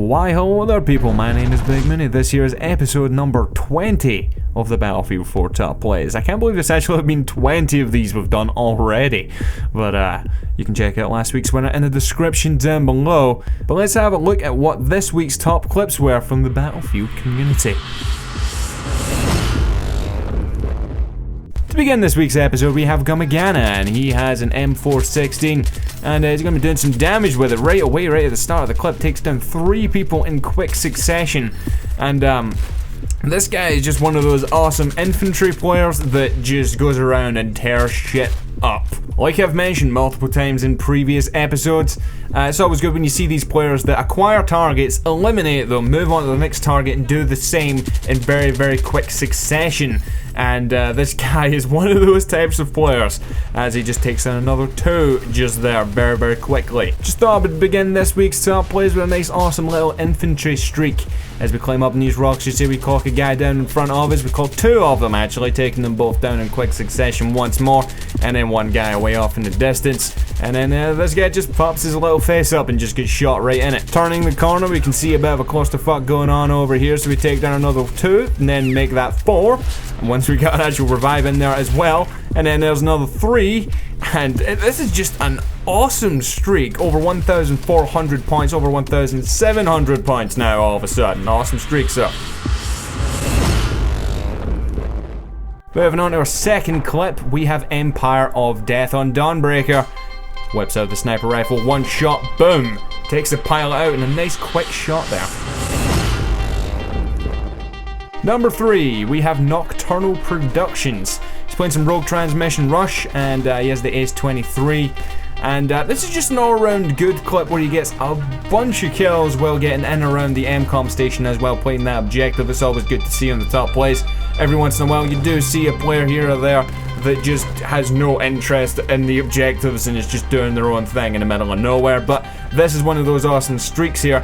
Why hello there people, my name is Big Mini. This here is episode number 20 of the Battlefield 4 Top Plays. I can't believe there's actually been 20 of these we've done already. But you can check out last week's winner in the description down below. But let's have a look at what this week's top clips were from the Battlefield community. To begin this week's episode, we have Gumagana, and he has an M416, and he's going to be doing some damage with it right away, right at the start of the clip. Takes down 3 people in quick succession, and this guy is just one of those awesome infantry players that just goes around and tears shit up. Like I've mentioned multiple times in previous episodes, it's always good when you see these players that acquire targets, eliminate them, move on to the next target, and do the same in very, very quick succession. And this guy is one of those types of players, as he just takes down another 2 just there very, very quickly. Just thought I would begin this week's top plays with a nice, awesome little infantry streak. As we climb up in these rocks, you see we clock a guy down in front of us. We clock 2 of them actually, taking them both down in quick succession once more, and then 1 guy way off in the distance. And then this guy just pops his little face up and just gets shot right in it. Turning the corner, we can see a bit of a clusterfuck going on over here, so we take down another 2, and then make that 4. And once we got an actual revive in there as well, and then there's another 3, and this is just an awesome streak. Over 1,400 points, over 1,700 points now all of a sudden. Awesome streak, so. Moving on to our second clip, we have Empire of Death on Dawnbreaker. Whips out the sniper rifle, 1 shot, boom! Takes the pilot out in a nice quick shot there. Number 3, we have Nocturnal Productions. He's playing some Rogue Transmission Rush, and he has the Ace 23. And this is just an all-around good clip where he gets a bunch of kills while getting in and around the MCOM station as well, playing that objective. It's always good to see on the top plays. Every once in a while you do see a player here or there that just has no interest in the objectives and is just doing their own thing in the middle of nowhere. But this is one of those awesome streaks here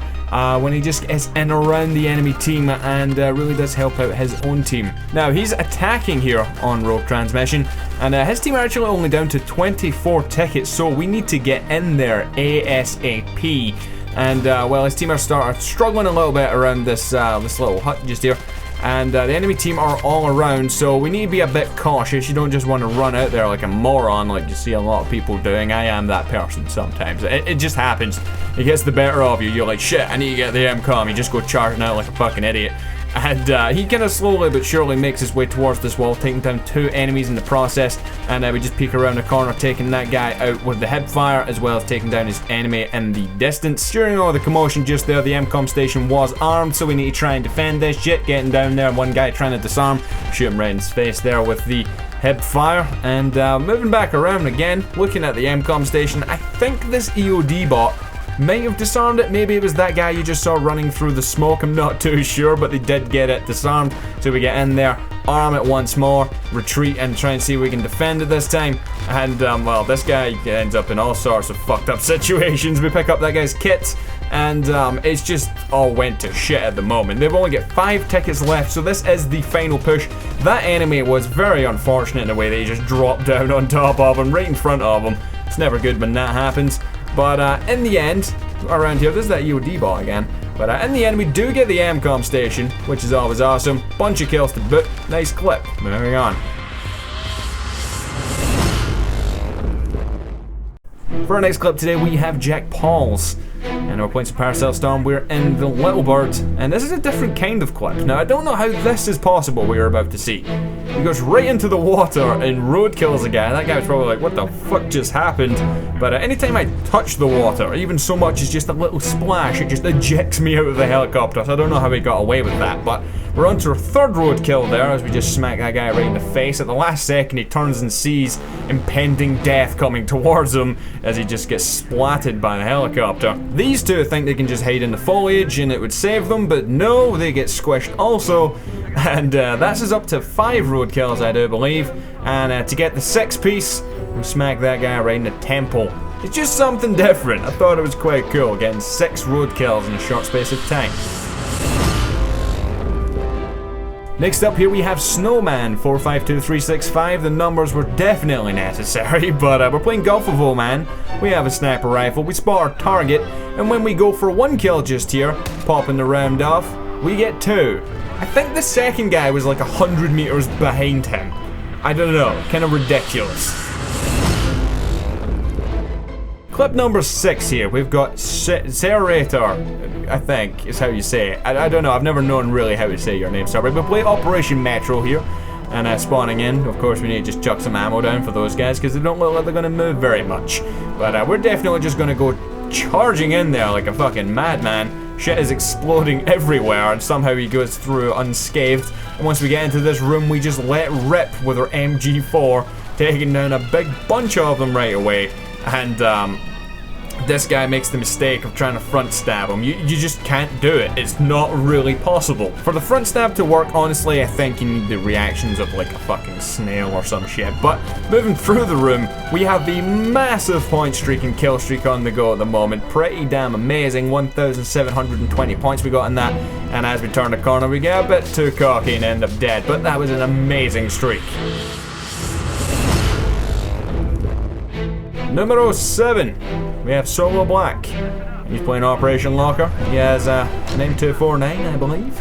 when he just gets in around the enemy team and really does help out his own team. Now he's attacking here on Rogue Transmission, and his team are actually only down to 24 tickets, so we need to get in there ASAP. And well, his team are struggling a little bit around this little hut just here. And the enemy team are all around, so we need to be a bit cautious. You don't just want to run out there like a moron like you see a lot of people doing. I am that person sometimes. It just happens. It gets the better of you. You're like, shit, I need to get the MCOM. You just go charging out like a fucking idiot. And he kind of slowly but surely makes his way towards this wall, taking down 2 enemies in the process. And we just peek around the corner, taking that guy out with the hip fire, as well as taking down his enemy in the distance. During all the commotion just there, the MCOM station was armed, so we need to try and defend this shit. Getting down there, 1 guy trying to disarm, shoot him right in his face there with the hip fire. And moving back around again, looking at the MCOM station, I think this EOD bot might have disarmed it. Maybe it was that guy you just saw running through the smoke. I'm not too sure, but they did get it disarmed. So we get in there, arm it once more, retreat, and try and see if we can defend it this time. And well, this guy ends up in all sorts of fucked up situations. We pick up that guy's kit, and it's just all went to shit at the moment. They've only got 5 tickets left, so this is the final push. That enemy was very unfortunate in a way that he just dropped down on top of him, right in front of him. It's never good when that happens. But in the end, around here, this is that EOD bot again. But in the end, we do get the MCOM station, which is always awesome. Bunch of kills to boot. Nice clip. Moving on. For our next clip today, we have Jack Paul's. And we're playing some Paracel Storm. We're in the Little Bird, and this is a different kind of clip. Now, I don't know how this is possible, we are about to see. He goes right into the water and roadkills a guy. That guy was probably like, what the fuck just happened? But anytime I touch the water, even so much as just a little splash, it just ejects me out of the helicopter. So I don't know how he got away with that, but we're on to our 3rd roadkill there as we just smack that guy right in the face. At the last second, he turns and sees impending death coming towards him as he just gets splatted by the helicopter. These 2 think they can just hide in the foliage and it would save them, but no, they get squished also. And that's us up to 5 roadkills, I do believe. And to get the 6th piece, we smack that guy right in the temple. It's just something different. I thought it was quite cool, getting 6 roadkills in a short space of time. Next up here we have Snowman 452365. The numbers were definitely necessary, but we're playing Gulf of Oman. We have a sniper rifle, we spot our target, and when we go for one kill just here, popping the round off, we get 2. I think the second guy was like 100 meters behind him. I don't know, kind of ridiculous. Clip number 6 here, we've got Serrator, I think is how you say it. I don't know, I've never known really how to say your name, sorry. We play Operation Metro here, and spawning in. Of course, we need to just chuck some ammo down for those guys, because they don't look like they're going to move very much. But we're definitely just going to go charging in there like a fucking madman. Shit is exploding everywhere, and somehow he goes through unscathed. And once we get into this room, we just let rip with our MG4, taking down a big bunch of them right away. And this guy makes the mistake of trying to front stab him. You just can't do it. It's not really possible. For the front stab to work, honestly, I think you need the reactions of like a fucking snail or some shit. But moving through the room, we have the massive point streak and kill streak on the go at the moment. Pretty damn amazing. 1,720 points we got in that. And as we turn the corner, we get a bit too cocky and end up dead. But that was an amazing streak. Numero 7, we have Solo Black. He's playing Operation Locker. He has an M249, I believe.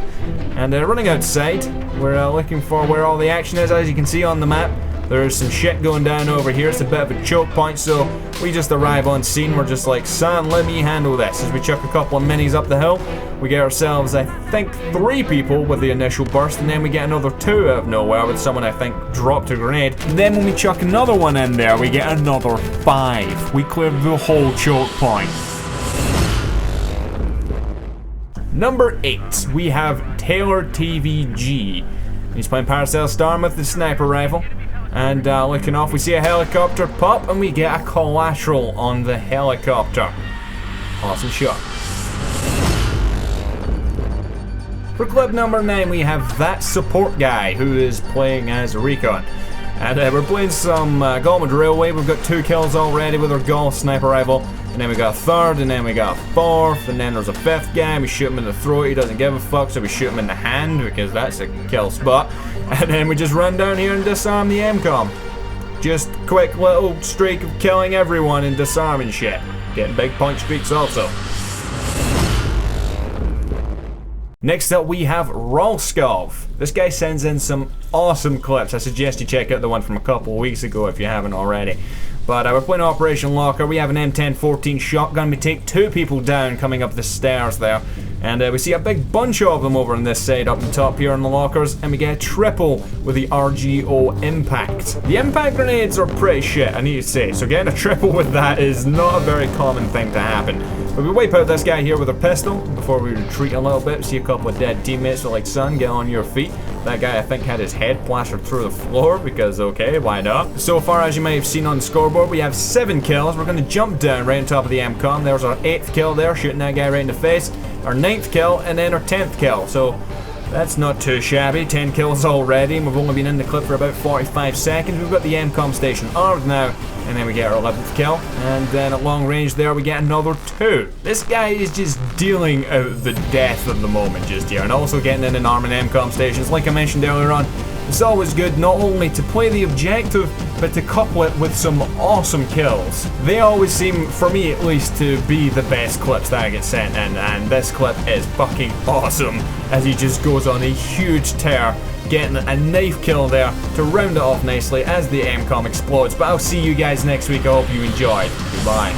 And running outside, we're looking for where all the action is. As you can see on the map, there's some shit going down over here. It's a bit of a choke point, so we just arrive on scene. We're just like, son, let me handle this. As we chuck a couple of minis up the hill, we get ourselves, I think, 3 people with the initial burst, and then we get another 2 out of nowhere with someone, I think, dropped a grenade. And then when we chuck another one in there, we get another 5. We clear the whole choke point. Number 8, we have TaylorTVG. He's playing Paracel Storm with the sniper rifle. And looking off, we see a helicopter pop, and we get a collateral on the helicopter. Awesome shot. For clip number 9, we have that support guy who is playing as a Recon. And we're playing some Golmud Railway. We've got 2 kills already with our Golf sniper rifle. And then we got a 3rd, and then we got a 4th, and then there's a 5th guy. We shoot him in the throat, he doesn't give a fuck, so we shoot him in the hand, because that's a kill spot. And then we just run down here and disarm the MCOM. Just quick little streak of killing everyone and disarming shit. Getting big punch streaks also. Next up we have Rolskov. This guy sends in some awesome clips. I suggest you check out the one from a couple of weeks ago if you haven't already. But we're playing Operation Locker. We have an M1014 shotgun. We take 2 people down coming up the stairs there. And we see a big bunch of them over on this side up the top here in the lockers. And we get a triple with the RGO impact. The impact grenades are pretty shit, I need to say. So getting a triple with that is not a very common thing to happen. But we wipe out this guy here with a pistol before we retreat a little bit. See a couple of dead teammates. So like, son, get on your feet. That guy, I think, had his head plastered through the floor because, okay, why not? So far, as you may have seen on the scoreboard, we have 7 kills. We're going to jump down right on top of the MCOM. There's our 8th kill there, shooting that guy right in the face. Our 9th kill, and then our 10th kill. So that's not too shabby. 10 kills already, and we've only been in the clip for about 45 seconds. We've got the MCOM station armed now, and then we get our 11th kill. And then at long range there, we get another 2. This guy is just dealing out the death of the moment just here, and also getting in and arming MCOM stations. Like I mentioned earlier on, it's always good not only to play the objective, but to couple it with some awesome kills. They always seem, for me at least, to be the best clips that I get sent in, and this clip is fucking awesome as he just goes on a huge tear, getting a knife kill there to round it off nicely as the MCOM explodes. But I'll see you guys next week. I hope you enjoyed. Goodbye.